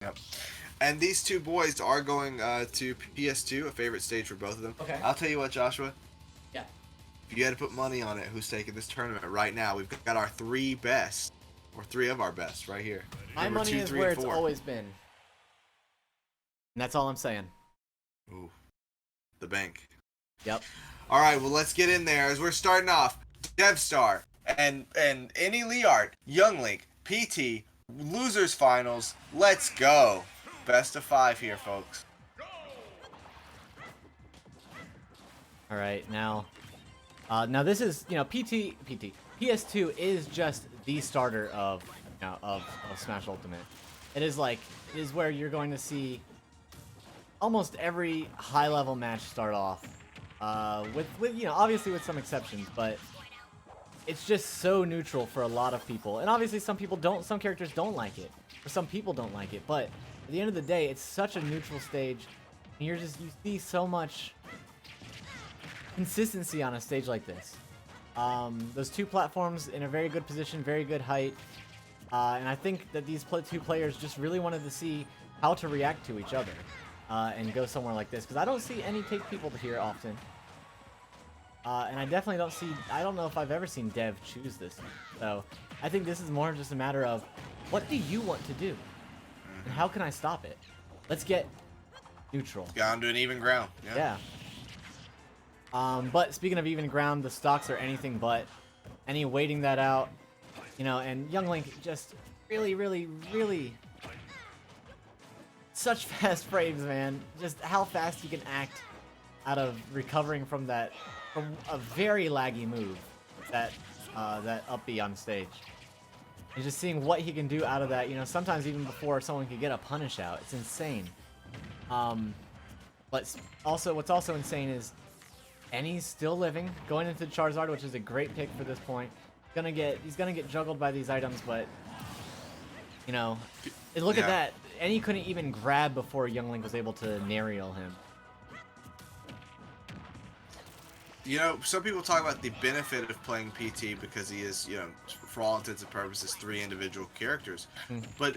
Yep. And these two boys are going to PS2, a favorite stage for both of them. Okay. I'll tell you what, Joshua. Yeah. If you had to put money on it, who's taking this tournament right now? We've got our three best, or three of our best, right here. My Number money 2, is 3, where and it's 4. always been. And that's all I'm saying. Ooh, the bank. Yep. All right, well, let's get in there as we're starting off. DevStar and any Liart, Young Link, PT, losers finals. Let's go. Best of 5 here, folks. All right, now this is, PS2 is just the starter of Smash Ultimate. It is where you're going to see almost every high-level match start off, with obviously with some exceptions, but it's just so neutral for a lot of people. And obviously some characters don't like it, or some people don't like it, but at the end of the day, it's such a neutral stage, and you see so much consistency on a stage like this. Those two platforms in a very good position, very good height, and I think that these two players just really wanted to see how to react to each other, and go somewhere like this, because I don't see any take people here often, and I definitely don't know if I've ever seen Dev choose this, so I think this is more just a matter of, what do you want to do, and how can I stop it? Let's get neutral. Got onto an even ground. Yeah. But speaking of even ground, the stocks are anything but. Any waiting that out, and Young Link just really such fast frames, man. Just how fast he can act out of recovering from a very laggy move, that up B on stage. And just seeing what he can do out of that, sometimes even before someone could get a punish out. It's insane. But also, what's also insane is Ennie's still living, going into Charizard, which is a great pick for this point. He's gonna get juggled by these items, but look at that. Ennie couldn't even grab before Young Link was able to Nariel him. Some people talk about the benefit of playing PT because he is, for all intents and purposes, 3 individual characters. But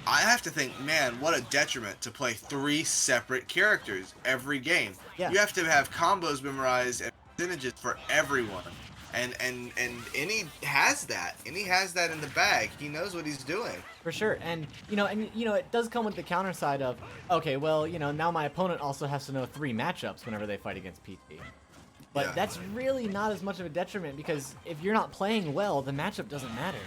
I have to think, man, what a detriment to play 3 separate characters every game. Yeah. You have to have combos memorized and percentages for everyone. And Innie has that. Innie has that in the bag. He knows what he's doing. For sure. And it does come with the counter side of, okay, well, now my opponent also has to know 3 matchups whenever they fight against PT. But that's really not as much of a detriment, because if you're not playing well, the matchup doesn't matter.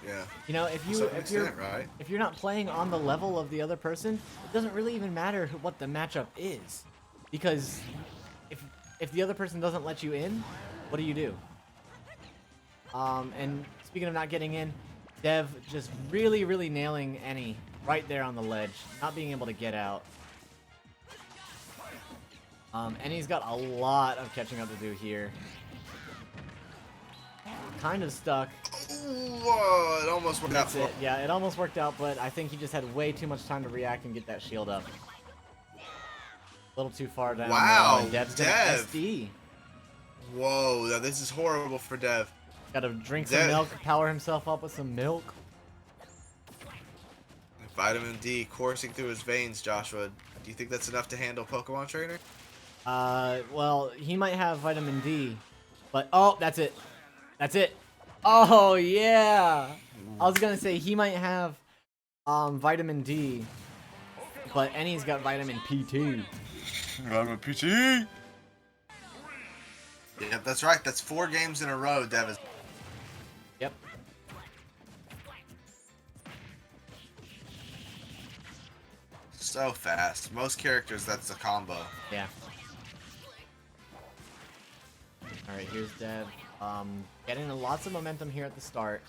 Yeah. If you're not playing on the level of the other person, it doesn't really even matter what the matchup is, because if the other person doesn't let you in, what do? And speaking of not getting in, Dev just really nailing Ennie right there on the ledge, not being able to get out. Ennie's got a lot of catching up to do here. Kind of stuck. Whoa, it almost worked out. That's it. Yeah, it almost worked out, but I think he just had way too much time to react and get that shield up. A little too far down. Wow, Dev's Dev. gonna SD. Whoa, now this is horrible for Dev. Gotta drink some milk, power himself up with some milk. Vitamin D coursing through his veins, Joshua. Do you think that's enough to handle Pokemon Trainer? Well, he might have vitamin D, but oh, that's it. That's it. Oh yeah. I was gonna say he might have vitamin D, but Ennie's got vitamin PT. Vitamin PT. Yep, that's right. That's 4 games in a row, Dev. Yep. So fast. Most characters, that's a combo. Yeah. Alright, here's Dev. Getting lots of momentum here at the start.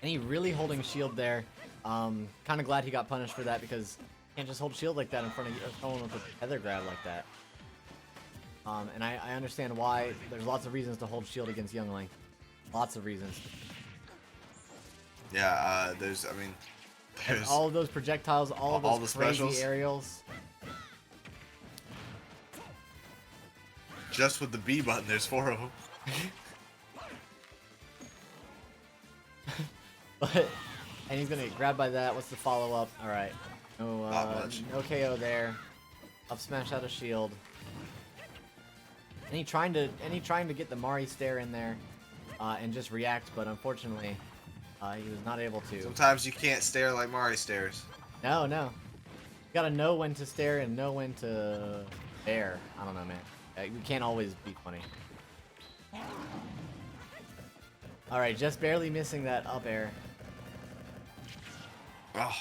And he really holding shield there. Kind of glad he got punished for that, because you can't just hold shield like that in front of someone with a tether grab like that. And I understand why. There's lots of reasons to hold shield against Young Link. Lots of reasons. Yeah, there's all of those projectiles, all of those the crazy specials. aerials. Just with the B button, there's 4 of them. But And he's gonna get grabbed by that. What's the follow-up? Alright. No, no KO there. Up smash out of shield. And he trying to get the Mari stare in there and just react, but unfortunately he was not able to. Sometimes you can't stare like Mari stares. No. You gotta know when to stare and know when to bear. I don't know, man. We can't always be funny. Alright, just barely missing that up air. Oh,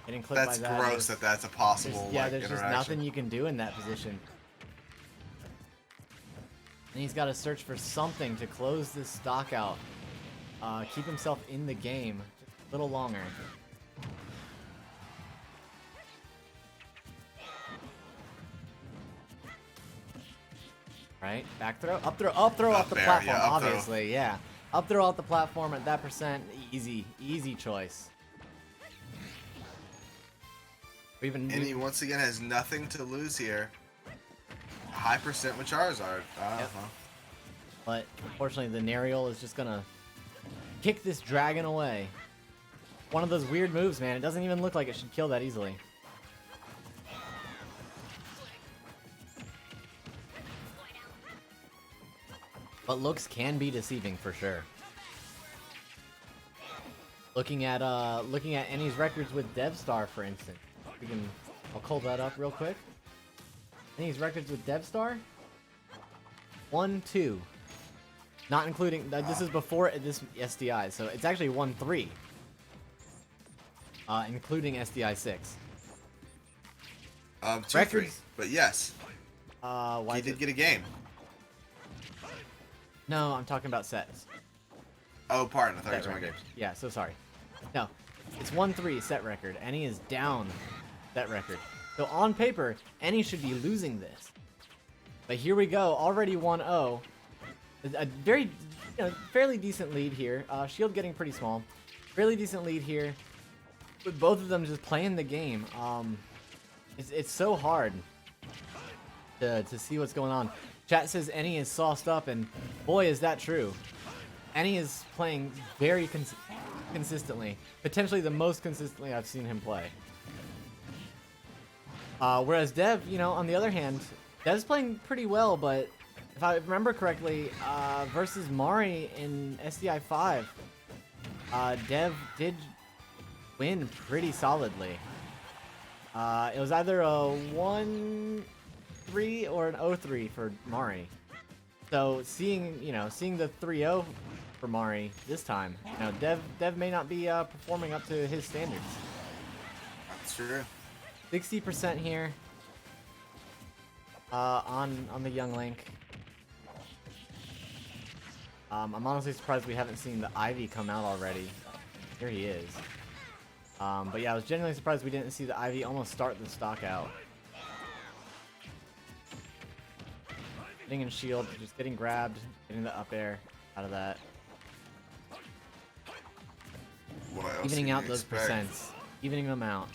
Getting clipped that's by that. gross that that's a possible Yeah, there's interaction. just nothing you can do in that position. And he's got to search for something to close this stock out. Keep himself in the game just a little longer. Right? Back throw? Up throw off the platform, yeah, up throw. obviously, yeah. Up throw off the platform at that percent, easy choice. And he once again has nothing to lose here. High percent with Charizard. Yep. But unfortunately, the Nariel is just gonna kick this dragon away. One of those weird moves, man. It doesn't even look like it should kill that easily. But looks can be deceiving for sure. Looking at Any's records with DevStar, for instance. I'll call that up real quick. Any's records with DevStar? 1-2. Not including this is before this SDI, so it's actually 1-3. Including SDI 6. 2-3. Records. But yes. Why He did get a game. No, I'm talking about sets. Oh, pardon. I thought you were Set talking record. games. Yeah, so sorry. No, it's 1-3 set record. Any is down set record. So on paper, Any should be losing this. But here we go, already 1-0. A very, fairly decent lead here. Shield getting pretty small. Fairly decent lead here. With both of them just playing the game. It's so hard to see what's going on. Chat says Any is sauced up, and boy, is that true. Any is playing very consistently. Potentially the most consistently I've seen him play. Whereas Dev, on the other hand, Dev's playing pretty well, but if I remember correctly, versus Mari in SDI 5, Dev did win pretty solidly. It was either a 1-3 or an 0-3 for Mari. So seeing the 3-0 for Mari this time, Dev may not be performing up to his standards. That's true. 60% here on the young Link. I'm honestly surprised we haven't seen the Ivy come out already. Here he is. But yeah, I was genuinely surprised we didn't see the Ivy almost start the stock out. Getting in shield, just getting grabbed, getting the up air out of that. Evening out those percents. Evening them out.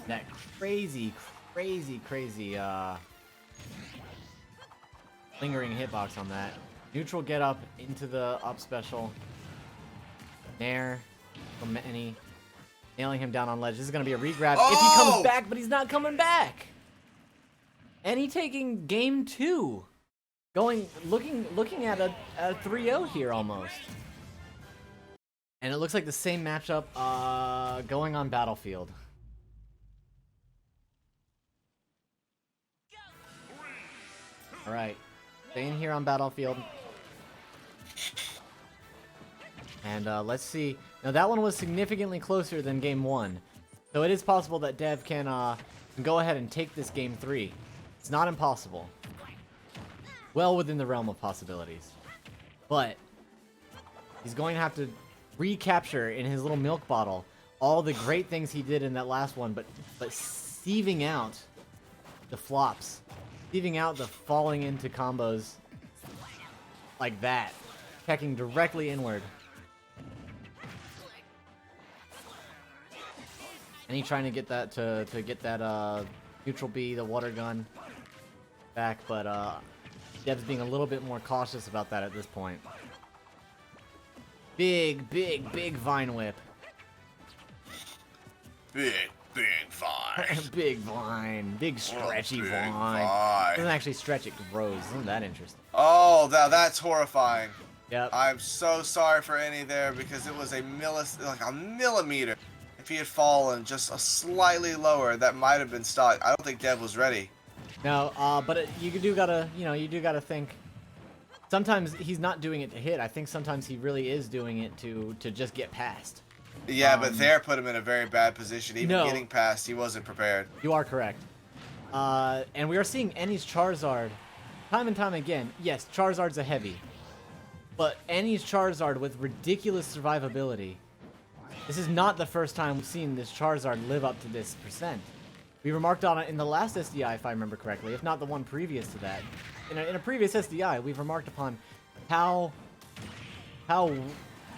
That crazy lingering hitbox on that. Neutral get up into the up special. Nair from Any. Nailing him down on ledge. This is going to be a regrab if he comes back, but he's not coming back. Any taking game 2. Looking at a 3-0 here almost. And it looks like the same matchup going on Battlefield. Alright. Staying here on Battlefield. And let's see. Now that one was significantly closer than game 1. So it is possible that Dev can go ahead and take this game 3. It's not impossible. Well within the realm of possibilities. But he's going to have to recapture in his little milk bottle all the great things he did in that last one, but sieving out the flops. Sieving out the falling into combos like that. Checking directly inward. And he trying to get that to get that neutral B, the water gun back, but Dev's being a little bit more cautious about that at this point. Big Vine Whip. Big Vine. Big Vine. Big stretchy big Vine. Doesn't actually stretch, it grows. Isn't that interesting? Oh, that's horrifying. Yep. I'm so sorry for Any there because it was a millimeter. If he had fallen just a slightly lower, that might have been stock. I don't think Dev was ready. No, but you do gotta think. Sometimes he's not doing it to hit. I think sometimes he really is doing it to just get past. Yeah, but there put him in a very bad position. Even getting past, he wasn't prepared. You are correct. And we are seeing Any's Charizard time and time again. Yes, Charizard's a heavy. But Any's Charizard with ridiculous survivability. This is not the first time we've seen this Charizard live up to this percent. We remarked on it in the last SDI, if I remember correctly, if not the one previous to that. In a previous SDI, we've remarked upon how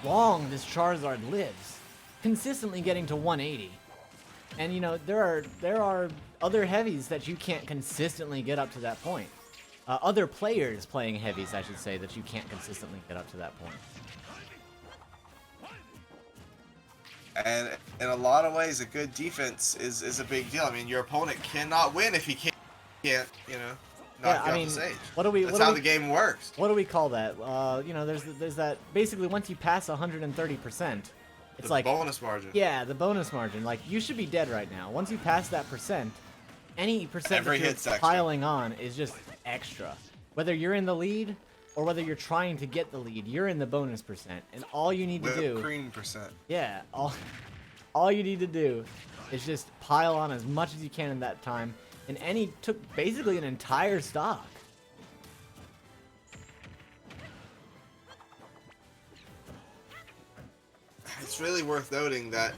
long this Charizard lives, consistently getting to 180. And you know, there are other heavies that you can't consistently get up to that point. Other players playing heavies, I should say, that you can't consistently get up to that point. And in a lot of ways, a good defense is a big deal. I mean, your opponent cannot win if he can't you know, knock you off the stage. That's how the game works. What do we call that? You know, there's that, basically once you pass 130%, it's like bonus margin. Yeah, the bonus margin. Like, you should be dead right now. Once you pass that percent, any percent that you're piling on is just extra. Whether you're in the lead or whether you're trying to get the lead, you're in the bonus percent. And all you need to do... cream percent. Yeah, all you need to do is just pile on as much as you can in that time. And Any took basically an entire stock. It's really worth noting that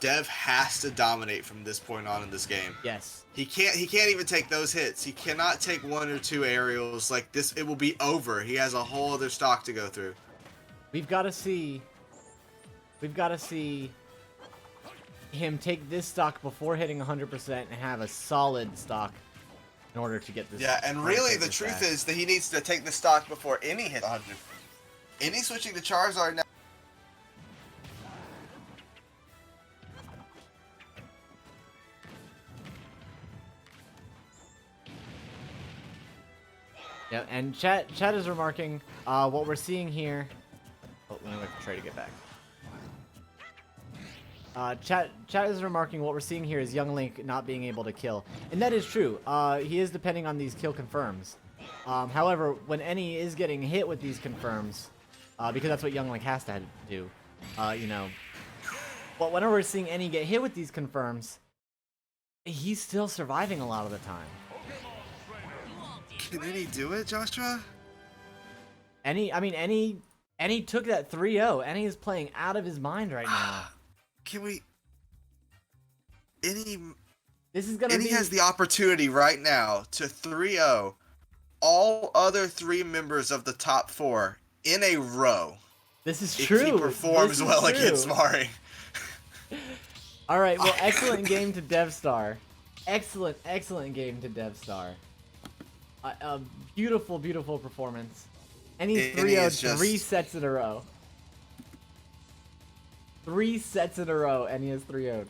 Dev has to dominate from this point on in this game. Yes. He can't even take those hits. He cannot take one or two aerials like this. It will be over. He has a whole other stock to go through. We've got to see him take this stock before hitting 100% and have a solid stock in order to get this. Yeah, and really the truth is that he needs to take the stock before Any hits 100. Any switching to Charizard now. Yeah, and chat is remarking what we're seeing here. Oh, let me wait for Trey to get back. Chat is remarking what we're seeing here is Young Link not being able to kill, and that is true. He is depending on these kill confirms. However, when Any is getting hit with these confirms, because that's what Young Link has to do, you know. But whenever we're seeing Any get hit with these confirms, he's still surviving a lot of the time. Can Any do it, Joshua? Any took that 3-0. Any is playing out of his mind right now. Can we... Any has the opportunity right now to 3-0 all other three members of the top four in a row. This is true. If he performs well against Mari. All right, well, excellent game to DevStar. Excellent game to DevStar. Beautiful performance. And he's 3-0 3 sets in a row. 3 sets in a row, and he has 3-0'd.